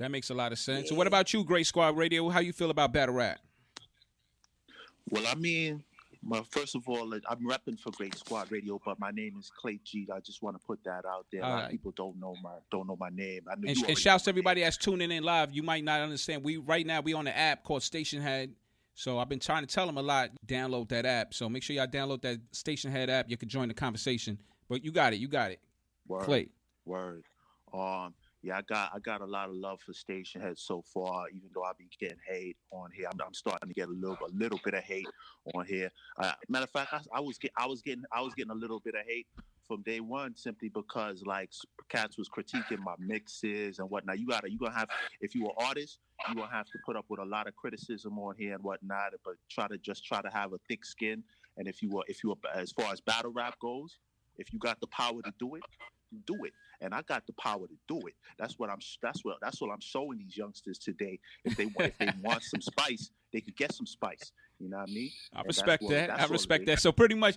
That makes a lot of sense. Yeah. So what about you, Great Squad Radio? How you feel about battle rap? Well, I mean, first of all, I'm repping for Great Squad Radio, but my name is Clayt G. I just want to put that out there. A lot of people don't know my name. I know and shouts to everybody that's tuning in live. You might not understand. Right now we on an app called Stationhead. So I've been trying to tell them a lot. Download that app. So make sure y'all download that Stationhead app. You can join the conversation. But you got it. Word. Clayt. Word. Yeah, I got a lot of love for Stationhead so far. Even though I be getting hate on here, I'm starting to get a little bit of hate on here. Matter of fact, I was getting a little bit of hate from day one simply because like cats was critiquing my mixes and whatnot. You're gonna have, if you are an artist, you're gonna have to put up with a lot of criticism on here and whatnot. But try to have a thick skin. And if you as far as battle rap goes, if you got the power to do it, do it. And I got the power to do it. That's what I'm showing these youngsters today. If they want some spice, they could get some spice. You know what I mean? I respect that. So pretty much,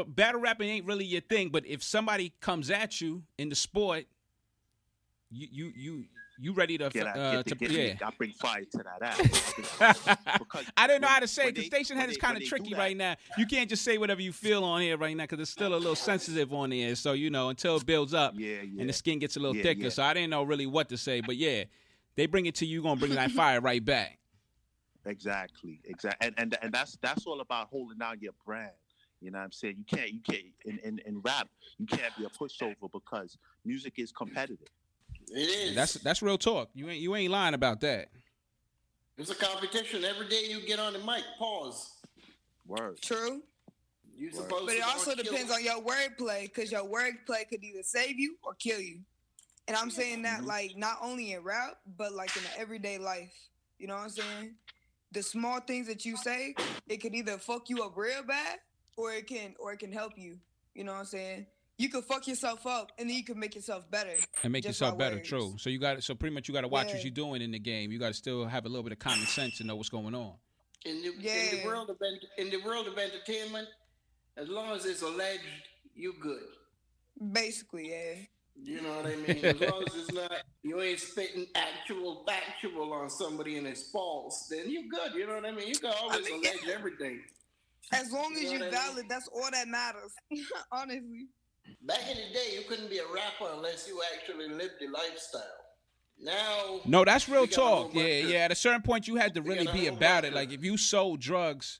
battle rapping ain't really your thing. But if somebody comes at you in the sport, you ready to I bring fire to that ass. I didn't know how to say it. The Stationhead is kind of tricky right now. You can't just say whatever you feel on here right now because it's still a little sensitive on there. So, until it builds up and the skin gets a little thicker. Yeah. So I didn't know really what to say. But, yeah, they bring it to you, you're going to bring that fire right back. Exactly. And that's all about holding down your brand. You know what I'm saying? You can't in rap, you can't be a pushover because music is competitive. It is. That's real talk. You ain't lying about that. It's a competition. Every day you get on the mic, pause. Word. True. You supposed but to it also depends on your wordplay, because your wordplay could either save you or kill you. And I'm saying that like not only in rap, but like in the everyday life. You know what I'm saying? The small things that you say, it could either fuck you up real bad, or it can help you. You know what I'm saying? You could fuck yourself up, and then you can make yourself better. And make yourself better, true. So pretty much you got to watch what you're doing in the game. You got to still have a little bit of common sense to know what's going on. In the world of entertainment, as long as it's alleged, you good. Basically, yeah. You know what I mean? As long as it's not, you ain't spitting factual on somebody and it's false, then you good. You know what I mean? You can always allege everything. As long as you valid, that's all that matters. Honestly. Back in the day, you couldn't be a rapper unless you actually lived the lifestyle. Now, no, that's real talk. Yeah. At a certain point, you had to really be about it. Like if you sold drugs,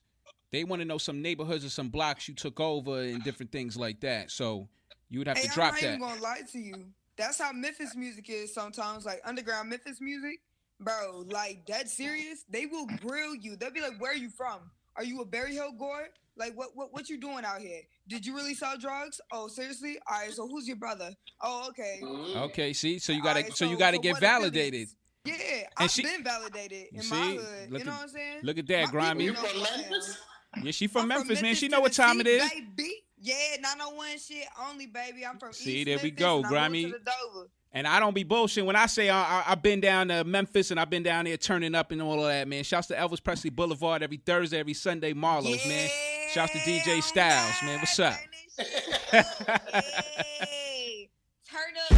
they want to know some neighborhoods or some blocks you took over and different things like that. So you would have to drop that. I'm not even gonna lie to you. That's how Memphis music is sometimes. Like underground Memphis music, bro. Like dead serious. They will grill you. They'll be like, "Where are you from? Are you a Berry Hill gourd? Like, what you doing out here? Did you really sell drugs? Oh, seriously? All right, so who's your brother? Oh, okay. Okay, see? So you gotta get validated. Yeah, I've been validated in my hood. You know what I'm saying? Look at that, Grimy. You from Memphis? Yeah, she from Memphis, man. She know what time it is. Baby. Yeah, 901 shit only, baby. I'm from East there we Memphis, go, and Grimy. Dover. And I don't be bullshitting when I say I've been down to Memphis and I've been down there turning up and all of that, man. Shouts to Elvis Presley Boulevard every Thursday, every Sunday, Marlowe's, man. Shouts to DJ Styles, man. What's up? Hey, turn up.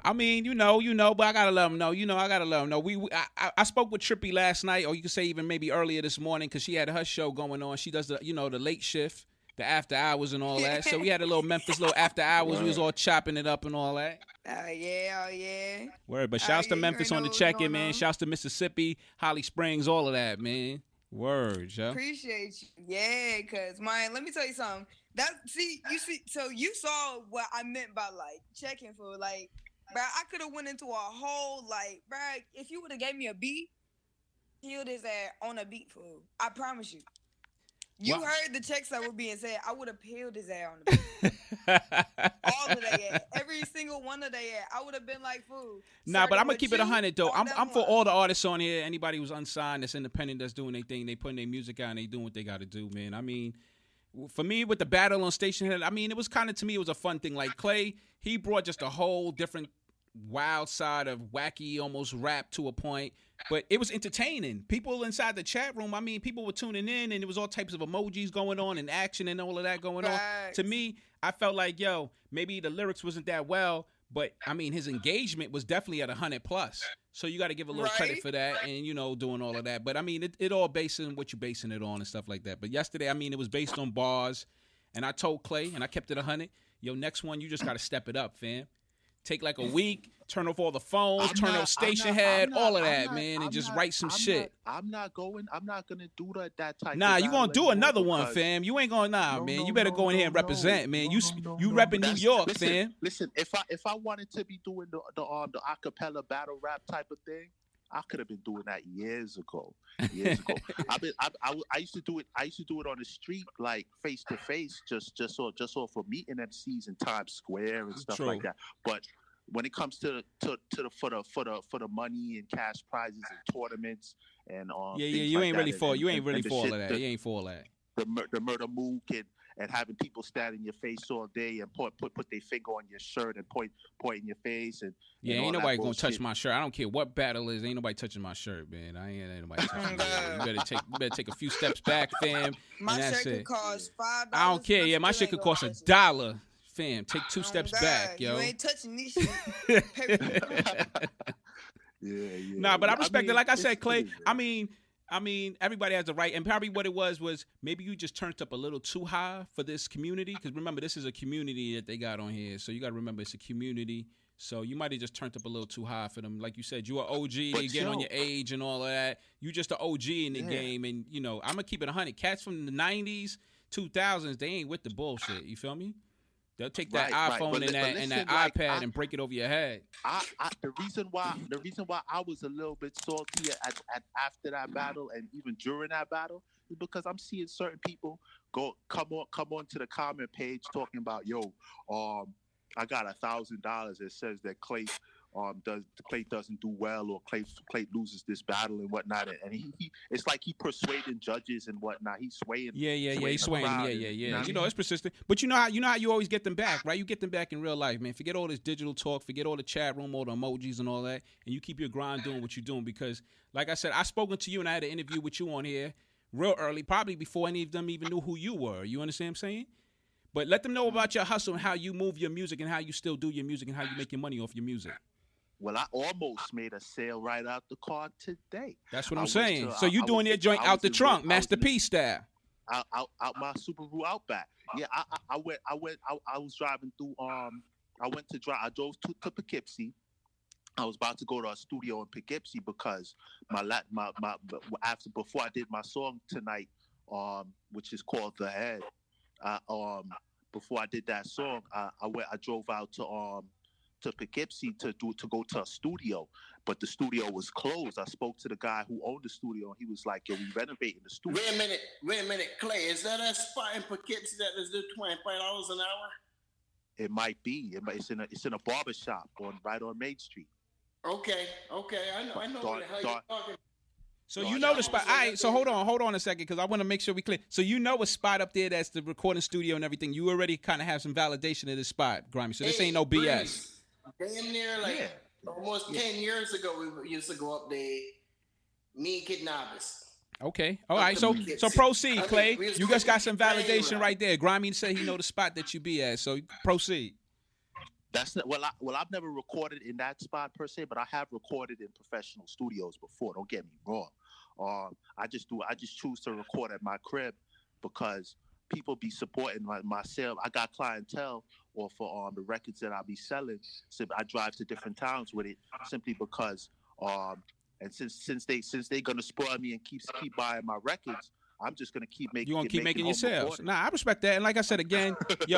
I mean, you know, but I gotta let them know. I gotta let them know. I spoke with Trippy last night, or you could say even maybe earlier this morning, because she had her show going on. She does the late shift, the after hours and all that. So we had a little Memphis little after hours. We was all chopping it up and all that. Yeah. Word, but shouts to Memphis on the check-in, man. Shouts to Mississippi, Holly Springs, all of that, man. Word, yo. Appreciate you. Yeah, because, man, let me tell you something. So you saw what I meant by, like, checking for, like, bro, I could have went into a whole, like, bro, if you would have gave me a beat, killed his ass on a beat, fool. I promise you. You heard the checks that were being said. I would have peeled his ass on the beat. All of they ass. Every single one of they ass. I would have been like, fool. Nah, but I'm going to keep it 100, though. I'm for all the artists on here. Anybody who's unsigned, that's independent, that's doing their thing. They putting their music out and they doing what they got to do, man. I mean, for me, with the battle on Stationhead, I mean, it was kind of, to me, it was a fun thing. Like, Clay, he brought just a whole different wild side of wacky, almost rap to a point. But it was entertaining. People inside the chat room, I mean, people were tuning in, and there was all types of emojis going on and action and all of that going on. To me, I felt like, maybe the lyrics wasn't that well, But I mean, his engagement was definitely at 100 plus. So you got to give a little credit for that, and doing all of that. But I mean, it all based on what you're basing it on and stuff like that. But yesterday, I mean, it was based on bars, and I told Clay, and I kept it 100. Yo, next one, you just got to step it up, fam. Take like a week, turn off all the phones, turn off Stationhead, all of that, man, and just write some shit. I'm not gonna do that type. Nah, of you gonna do another one, fam. You ain't gonna man. You better go in here and represent, man. You repping New York, fam. Listen, if I wanted to be doing the acapella battle rap type of thing, I could have been doing that years ago. I used to do it. I used to do it on the street, like face to face, just off for meeting MCs in Times Square and stuff like that. But when it comes to the money and cash prizes and tournaments and you ain't really for all of that. You ain't for all that. The murder mook and having people stand in your face all day and put their finger on your shirt and point in your face and ain't nobody gonna touch my shirt. I don't care what battle is. Ain't nobody touching my shirt, man. Ain't nobody touching my shirt. You better take a few steps back, fam. My shirt could cost $5. I don't care. Yeah, my shit could cost $1. Fam, take 2 steps back, yo. You ain't touching this shit. Yeah. Nah, but I respect it. Like I said, Clay, I mean, everybody has a right, and probably what it was maybe you just turned up a little too high for this community. Because remember, this is a community that they got on here, so you got to remember it's a community. So you might have just turned up a little too high for them. Like you said, you an OG, they get on your age and all of that. You just an OG in the game, and I'm gonna keep it 100. Cats from the 90s, 2000s, they ain't with the bullshit. You feel me? They'll take that iPhone and that iPad and break it over your head. The reason why I was a little bit salty after that battle and even during that battle is because I'm seeing certain people come on to the comment page talking about I got $1,000. It says that Clayt doesn't do well, or Clayt loses this battle and whatnot, and he it's like he persuading judges and whatnot. He's swaying. He's swaying. Yeah. It's persistent. But you know how you always get them back, right? You get them back in real life, man. Forget all this digital talk. Forget all the chat room, all the emojis and all that, and you keep your grind doing what you're doing. Because, like I said, I spoken to you and I had an interview with you on here real early, probably before any of them even knew who you were. You understand what I'm saying? But let them know about your hustle and how you move your music and how you still do your music and how you make your money off your music. Well, I almost made a sale right out the car today. That's what I'm saying. So you doing your joint out the trunk, Master P style. Out my Subaru Outback. Yeah, I was driving through. I drove to Poughkeepsie. I was about to go to a studio in Poughkeepsie because before I did my song tonight, which is called The Head. Before I did that song, I drove out to Poughkeepsie to go to a studio, but the studio was closed. I spoke to the guy who owned the studio, and he was like, "Yo, we renovating the studio." Wait a minute, Clay. Is that a spot in Poughkeepsie that is do $25 an hour? It might be. It's in a barber shop right on Main Street. Okay. I know what the hell you're talking. So you know the spot. All right, so hold on a second, because I want to make sure we clear. So you know a spot up there that's the recording studio and everything. You already kind of have some validation of this spot, Grimy. So this ain't no BS. Damn near almost 10 years ago, we used to go up there, me and Kid Novice. Okay, all right. So proceed, Clay. You just got some validation right there. Grimy said he know the spot that you be at. So proceed. That's not, I've never recorded in that spot per se, but I have recorded in professional studios before. Don't get me wrong. I just choose to record at my crib because people be supporting my sale. I got clientele or for the records that I'll be selling. So I drive to different towns with it simply because and since they gonna spoil me and keep buying my records, I'm just gonna keep making. You gonna keep making your sales? Nah, I respect that. And like I said again,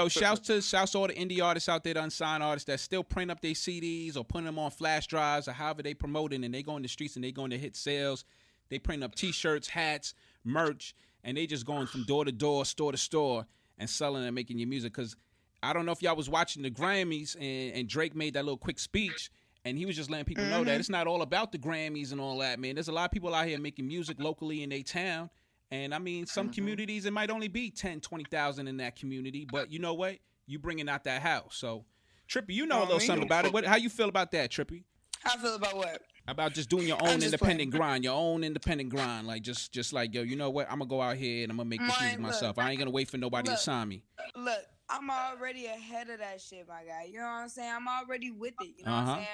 shouts to all the indie artists out there, the unsigned artists that still print up their CDs or putting them on flash drives or however they promoting, and they go in the streets and they going to hit sales. They print up T-shirts, hats, merch, and they just going from door to door, store to store, and selling and making your music. Because I don't know if y'all was watching the Grammys and Drake made that little quick speech. And he was just letting people know that it's not all about the Grammys and all that, man. There's a lot of people out here making music locally in their town. And, I mean, some communities, it might only be 10, 20,000 in that community. But you know what? You bringing out that house. So, Trippy, you know a little something about it. How you feel about that, Trippy? How I feel about what? About just doing your own independent grind. Your own independent grind. Like, just like, yo, you know what? I'm going to go out here and I'm going to make this music myself. I ain't going to wait for nobody to sign me. Look, I'm already ahead of that shit, my guy. You know what I'm saying? I'm already with it. You know what I'm saying?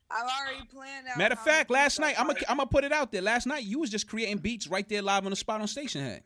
I've already planned out. Matter of fact, last night, I'm gonna put it out there. Last night, you was just creating beats right there live on the spot on Stationhead.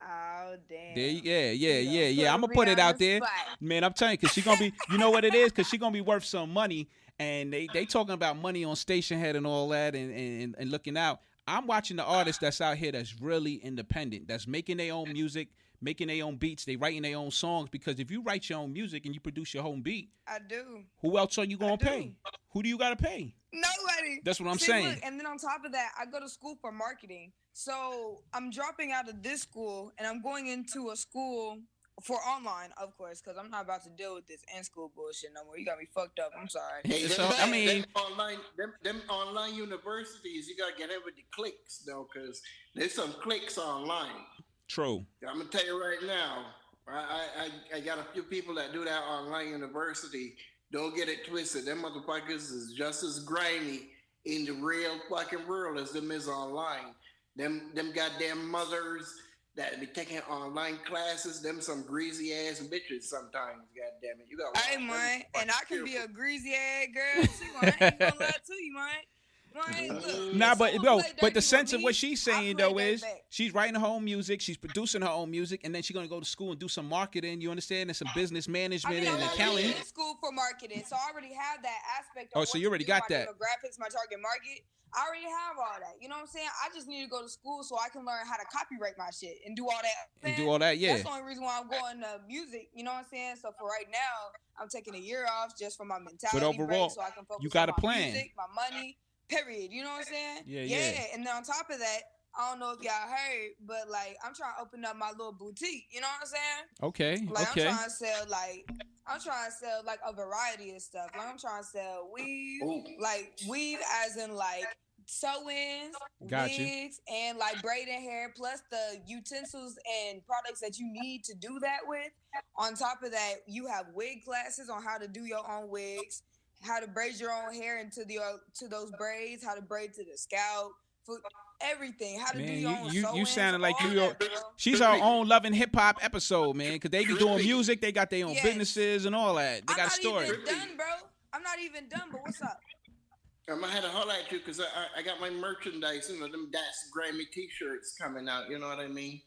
Oh, damn. Yeah. I'm gonna put it out there. Man, I'm telling you, because she gonna be, you know what it is? Because she gonna be worth some money. And they talking about money on Stationhead and all that and looking out. I'm watching the artists that's out here that's really independent, that's making their own music, making their own beats, they writing their own songs. Because if you write your own music and you produce your own beat, I do. Who else are you gonna pay? Who do you gotta pay? Nobody. That's what I'm saying. Look, and then on top of that, I go to school for marketing. So I'm dropping out of this school and I'm going into a school for online, of course, because I'm not about to deal with this in-school bullshit no more. You got me fucked up. I'm sorry. Hey, them online universities, you gotta get in with the cliques though, because there's some cliques online. True. I'm gonna tell you right now. I got a few people that do that online university. Don't get it twisted. Them motherfuckers is just as grimy in the real fucking world as them is online. Them goddamn mothers that be taking online classes, them some greasy ass bitches sometimes, goddamn it. You got hey man, and I can be a greasy ass girl too. I ain't gonna lie to you, man. Nah, but the sense of what she's saying though is she's writing her own music, she's producing her own music, and then she's gonna go to school and do some marketing. You understand? And some business management and accounting. I'm in school for marketing, so I already have that aspect. Oh, so you already got that? Demographics, my target market. I already have all that. You know what I'm saying? I just need to go to school so I can learn how to copyright my shit and do all that. And do all that, yeah. That's the only reason why I'm going to music. You know what I'm saying? So for right now, I'm taking a year off just for my mentality. But overall, so I can focus you got on a plan. Music, my money, period. You know what I'm saying? Yeah. And then on top of that, I don't know if y'all heard, but like I'm trying to open up my little boutique. You know what I'm saying? Okay. Like I'm trying to sell like a variety of stuff. Like I'm trying to sell weave, like weave as in like sew-ins, wigs, and like braiding hair, plus the utensils and products that you need to do that with. On top of that, you have wig classes on how to do your own wigs, how to braid your own hair into to those braids, how to braid to the scalp, for everything, how to do your own sewing. You sounded like she's her own Loving Hip Hop episode, man, because they be doing music, they got their own businesses and all that. They got a story. I'm not even done, bro. I'm not even done, but what's up? I'm gonna have to holler at you because I got my merchandise, you know, them Datzgrimey t-shirts coming out. You know what I mean?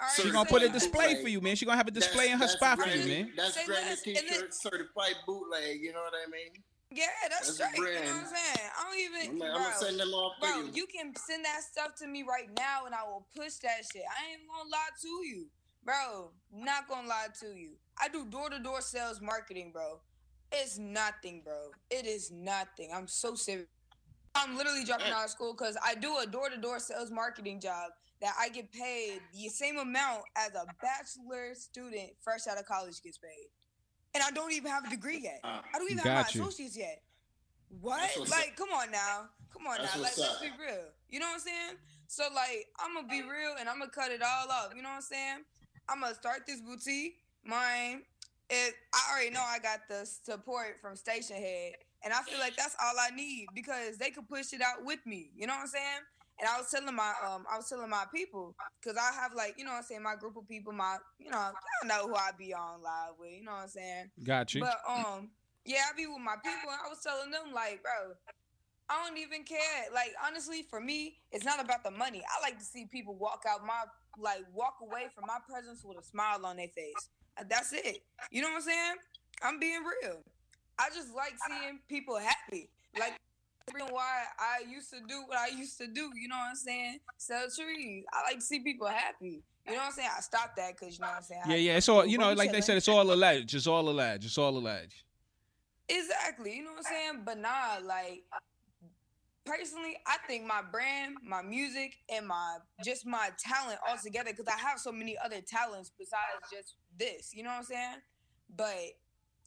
Right, she's gonna put a display for you, man. She's gonna have a display in her spot for you, man. Datzgrimey t-shirts, certified bootleg. You know what I mean? Yeah, that's straight. You know what I'm saying? I don't even. I'm gonna send them off to you. You can send that stuff to me right now, and I will push that shit. I ain't gonna lie to you, bro. Not gonna lie to you. I do door-to-door sales marketing, bro. It's nothing, bro. It is nothing. I'm so serious. I'm literally dropping out of school because I do a door-to-door sales marketing job that I get paid the same amount as a bachelor student fresh out of college gets paid. And I don't even have a degree yet. I don't even have my associates yet. What? Like, come on now. Like, let's be real. You know what I'm saying? So, like, I'm going to be real and I'm going to cut it all off. You know what I'm saying? I'm going to start this boutique. I already know I got the support from Stationhead. And I feel like that's all I need because they could push it out with me. You know what I'm saying? And I was telling my people, because I have like, you know what I'm saying, my group of people, y'all know who I be on live with, you know what I'm saying? Got you. But yeah, I be with my people and I was telling them like, bro, I don't even care. Like, honestly, for me, it's not about the money. I like to see people walk away from my presence with a smile on their face. That's it. You know what I'm saying? I'm being real. I just like seeing people happy. Like, the reason why I used to do what I used to do, you know what I'm saying? Sell trees. I like to see people happy. You know what I'm saying? I stopped that because, you know what I'm saying? Yeah, it's all, you know, like they said, it's all alleged. It's all alleged. It's all alleged. Exactly. You know what I'm saying? But nah, like, personally, I think my brand, my music, and my talent all together, because I have so many other talents besides just this. You know what I'm saying? But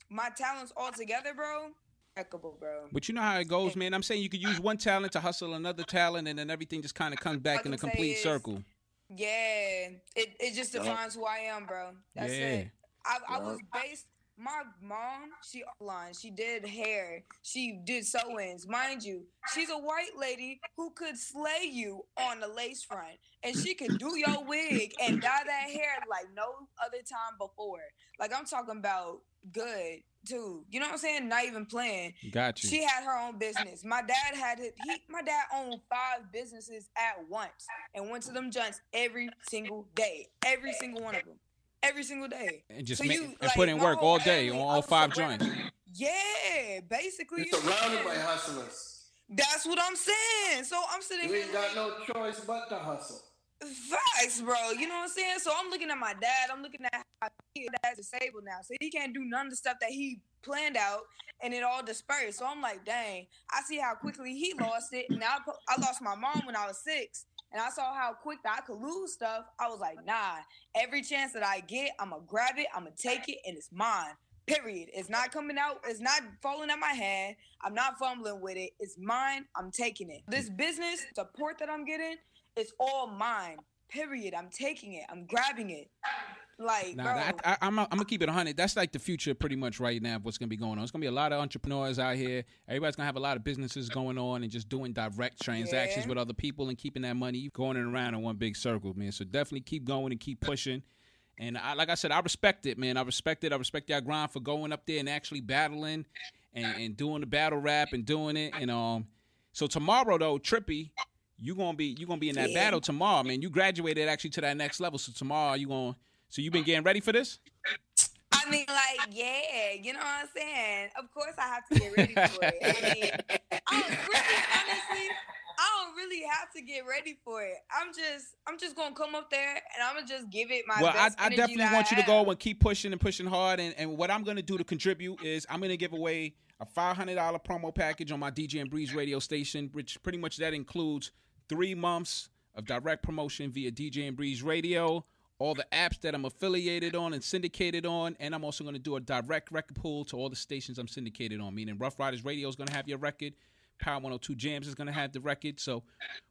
my talents all together, bro, impeccable, bro. But you know how it goes, man. I'm saying you could use one talent to hustle another talent, and then everything just kind of comes back in a complete circle. Yeah, it just defines who I am, bro. That's it. I was based. My mom, she did hair, she did sew-ins. Mind you, she's a white lady who could slay you on the lace front, and she could do your wig and dye that hair like no other time before. Like, I'm talking about good too. You know what I'm saying? Not even playing. Got you. She had her own business. My dad owned 5 businesses at once and went to them joints every single day, every single one of them. Every single day. And just like, put in work all day on all 5 joints. Yeah, basically. You're surrounded by hustlers. That's what I'm saying. So I'm sitting You here. ain't got no choice but to hustle. Facts, bro. You know what I'm saying? So I'm looking at my dad. I'm looking at how his dad's disabled now. So he can't do none of the stuff that he planned out, and it all dispersed. So I'm like, dang, I see how quickly he lost it. Now I lost my mom when I was 6. And I saw how quick that I could lose stuff. I was like, nah, every chance that I get, I'm going to grab it, I'm going to take it, and it's mine. Period. It's not coming out. It's not falling out my hand. I'm not fumbling with it. It's mine. I'm taking it. This business support that I'm getting, it's all mine. Period. I'm taking it. I'm grabbing it. Like, bro. I'm gonna keep it 100. That's like the future pretty much right now of what's gonna be going on. It's gonna be a lot of entrepreneurs out here. Everybody's gonna have a lot of businesses going on and just doing direct transactions with other people and keeping that money going around in one big circle, man. So definitely keep going and keep pushing. And like I said, I respect it, man. I respect it. I respect y'all grind for going up there and actually battling and doing the battle rap and doing it. And so tomorrow though, Trippy, you gonna be in that battle tomorrow, man. You graduated actually to that next level. So tomorrow So you been getting ready for this? I mean, like, yeah, you know what I'm saying? Of course I have to get ready for it. I mean, honestly, I don't really have to get ready for it. I'm just gonna come up there and I'm gonna just give it my best. I definitely want you to go and keep pushing and pushing hard. And what I'm gonna do to contribute is I'm gonna give away a $500 promo package on my DJ and Breeze radio station, which pretty much that includes 3 months of direct promotion via DJ and Breeze radio, all the apps that I'm affiliated on and syndicated on, and I'm also going to do a direct record pool to all the stations I'm syndicated on, meaning Rough Riders Radio is going to have your record, Power 102 Jams is going to have the record. So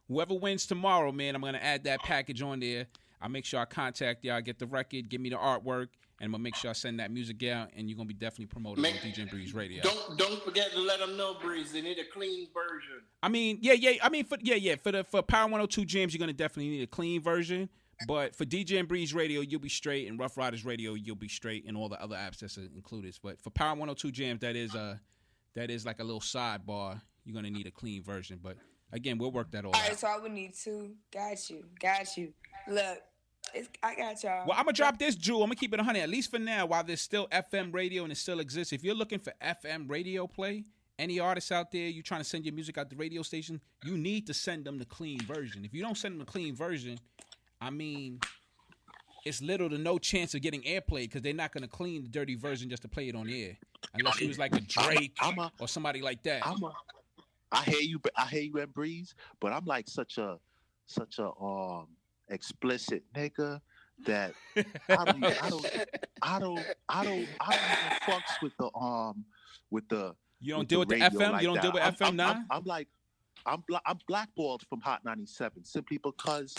whoever wins tomorrow, man, I'm going to add that package on there. I'll make sure I contact y'all, get the record, give me the artwork, and I'm going to make sure I send that music out, and you're going to be definitely promoted on DJ and Breeze Radio. Don't forget to let them know, Breeze, they need a clean version. I mean, for Power 102 Jams, you're going to definitely need a clean version. But for DJ and Breeze Radio, you'll be straight, and Rough Riders Radio, you'll be straight, and all the other apps that's included. But for Power 102 Jams, that is like a little sidebar. You're gonna need a clean version. But again, we'll work that all out. All right, so I would need 2. Got you. Look, I got y'all. Well, I'm gonna drop this jewel. I'm gonna keep it 100, at least for now, while there's still FM radio and it still exists. If you're looking for FM radio play, any artists out there, you trying to send your music out the radio station, you need to send them the clean version. If you don't send them the clean version, I mean, it's little to no chance of getting airplay because they're not going to clean the dirty version just to play it on the air. Unless it was like a Drake or somebody like that. I hear you, and Breeze, but I'm like such a explicit nigga that I don't even fucks with the You don't deal with the FM? Like you don't that. deal with FM now? I'm blackballed from Hot 97 simply because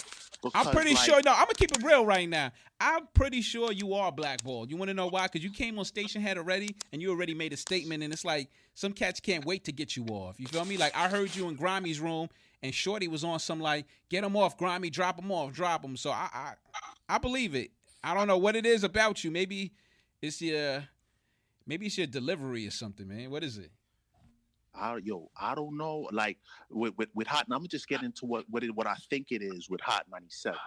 I'm pretty sure. No, I'm gonna keep it real right now. I'm pretty sure you are blackballed. You want to know why? Because you came on Stationhead already, and you already made a statement, and it's like some cats can't wait to get you off. You feel me? Like I heard you in Grimey's room, and Shorty was on some like, get him off, Grimey, drop him off, drop him. So I believe it. I don't know what it is about you. Maybe it's your delivery or something, man. What is it? I don't know. Like with Hot, I'm gonna just get into what I think it is with Hot 97.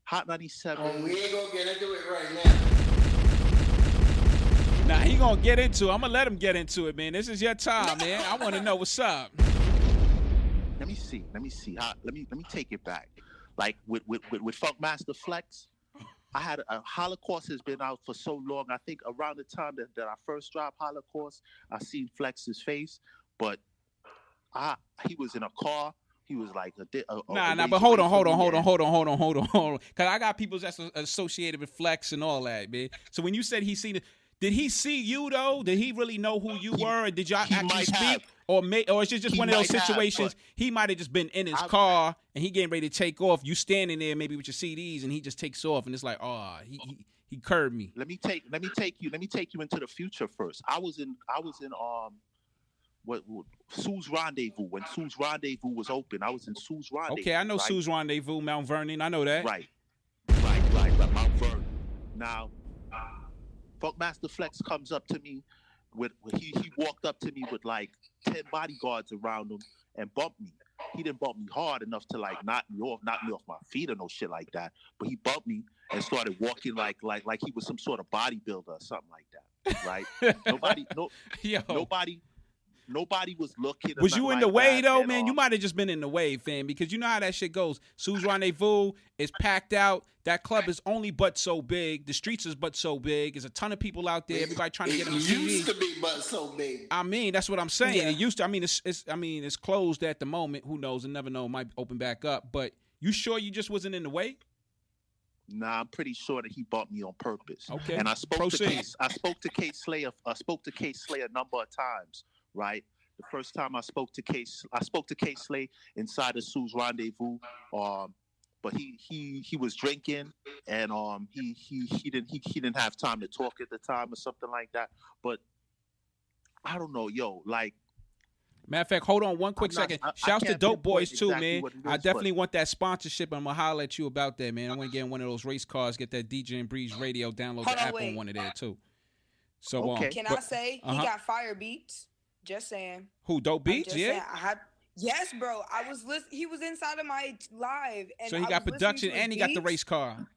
Hot 97. Oh, we ain't gonna get into it right now. Nah, he gonna get into it. I'm gonna let him get into it, man. This is your time, man. I want to know what's up. Let me see. Let me take it back. Like with Funkmaster Flex, I had a Holocaust has been out for so long. I think around the time that I first dropped Holocaust, I seen Flex's face, but he was in a car. He was like but hold on. Cause I got people that's associated with Flex and all that, man. So when you said he seen it, did he see you though? Did he really know who you were? Or did y'all actually speak? Or it's just one of those situations? He might have just been in his car and he getting ready to take off. You standing there maybe with your CDs and he just takes off and it's like, oh, He curved me. Let me take you into the future first. I was in what Sue's Rendezvous, when Sue's Rendezvous was open. I was in Sue's Rendezvous. Okay, I know, right? Sue's Rendezvous, Mount Vernon. I know that. Right, Mount Vernon. Now, Funkmaster Flex comes up to me he walked up to me with like 10 bodyguards around him and bumped me. He didn't bump me hard enough to like knock me off my feet or no shit like that. But he bumped me and started walking like he was some sort of bodybuilder or something like that. Right? Nobody was looking. Was you in the way though, man? You might have just been in the way, fam, because you know how that shit goes. Sue's Rendezvous is packed out. That club is only but so big. The streets is but so big. There's a ton of people out there. Everybody trying to get on TV. It used to be but so big. I mean, that's what I'm saying. Yeah. It used to. I mean, it's closed at the moment. Who knows? And never know. It might open back up. But you sure you just wasn't in the way? Nah, I'm pretty sure that he bumped me on purpose. Okay. And I spoke to Clayt Slayer a number of times. Right. The first time I spoke to Clayt Slayer inside of Sue's Rendezvous. But he was drinking and he didn't have time to talk at the time or something like that. But I don't know, yo, like. Matter of fact, hold on one quick second. Shouts to Dope Boys too, man. I definitely want that sponsorship. I'm gonna holler at you about that, man. I want to get in one of those race cars, get that DJ and Breeze radio, download the app on one of there too. So okay. Can I say he got fire beats? Just saying. Who, Dope Beats? Yeah. Yes, bro. I was he was inside of my live, and so he got production and he got the race car.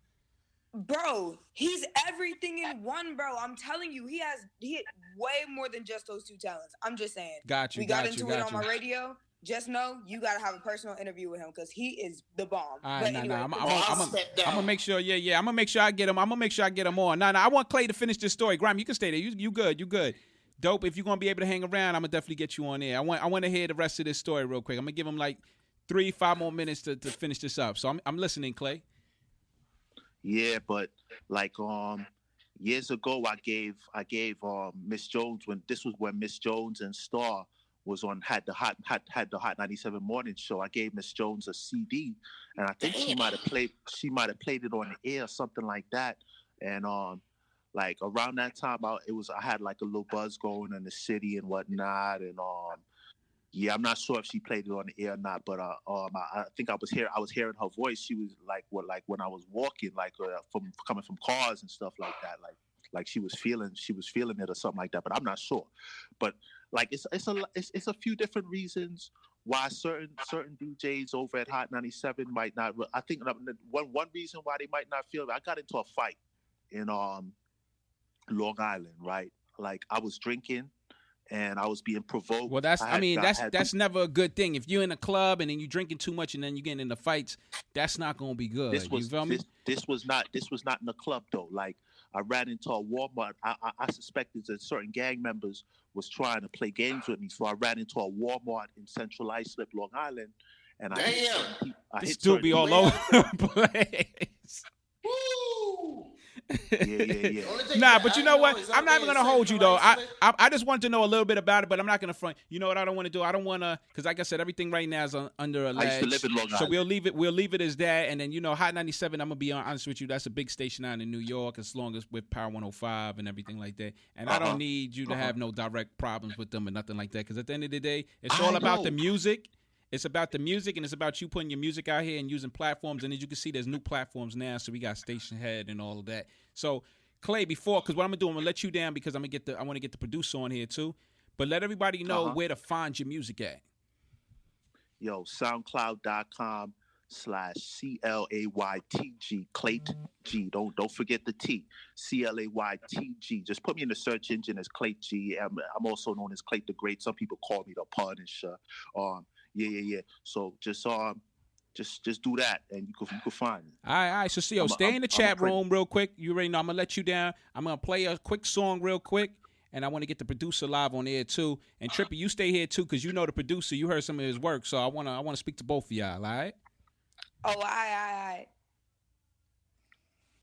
Bro, he's everything in one, bro. I'm telling you, he had way more than just those two talents. I'm just saying. Got you. We got into it on my radio. Just know you gotta have a personal interview with him because he is the bomb. All right, I'm gonna make sure. Yeah. I'm gonna make sure I get him. I'm gonna make sure I get him on. I want Clay to finish this story. Grime, you can stay there. You good. Dope. If you're gonna be able to hang around, I'm gonna definitely get you on there. I want to hear the rest of this story real quick. I'm gonna give him like 3-5 more minutes to finish this up. So I'm listening, Clay. Yeah, but like years ago, I gave Miss Jones when Miss Jones and Star was on had the hot 97 morning show. I gave Miss Jones a CD, and I think she might have played it on the air or something like that. And like around that time, I had like a little buzz going in the city and whatnot, and yeah, I'm not sure if she played it on the air or not, but I think I was hearing her voice. She was like when I was walking, like from coming from cars and stuff like that, like she was feeling it or something like that, but I'm not sure. But like it's a few different reasons why certain DJs over at Hot 97 might not. I think one reason why they might not feel it. I got into a fight in Long Island, right? Like I was drinking and I was being provoked. Well, that's never a good thing. If you're in a club and then you're drinking too much and then you're getting into fights, that's not gonna be good. This was not in a club though. Like I ran into a Walmart. I suspected that certain gang members was trying to play games with me, so I ran into a Walmart in Central Islip, Long Island, and I hit still be all over the place. Woo! Yeah. Nah, but you know what? I'm not even gonna hold you though. I just wanted to know a little bit about it, but I'm not gonna front. You know what I don't want to do? I don't want to, because like I said, everything right now is under a ledge. I used to live in Long Island. So we'll leave it as that. And then Hot 97. I'm gonna be honest with you. That's a big station out in New York, as long as with Power 105 and everything like that. And I don't need you to have no direct problems with them or nothing like that. Because at the end of the day, it's all about the music. It's about the music, and it's about you putting your music out here and using platforms. And as you can see, there's new platforms now. So we got Stationhead and all of that. So Clay, because what I'm gonna do, I'm gonna let you down because I want to get the producer on here too. But let everybody know where to find your music at. Yo, SoundCloud.com/CLAYTG Clayt G. Don't forget the T. CLAYTG. Just put me in the search engine as Clayt G. I'm also known as Clayt the Great. Some people call me the Punisher. Yeah. So just do that, and you can find me. All right. So, stay in the chat room real quick. You already know I'm gonna let you down. I'm gonna play a quick song real quick, and I want to get the producer live on air too. And Trippy, you stay here too, because you know the producer. You heard some of his work, so I wanna speak to both of y'all. All right? Oh, all right.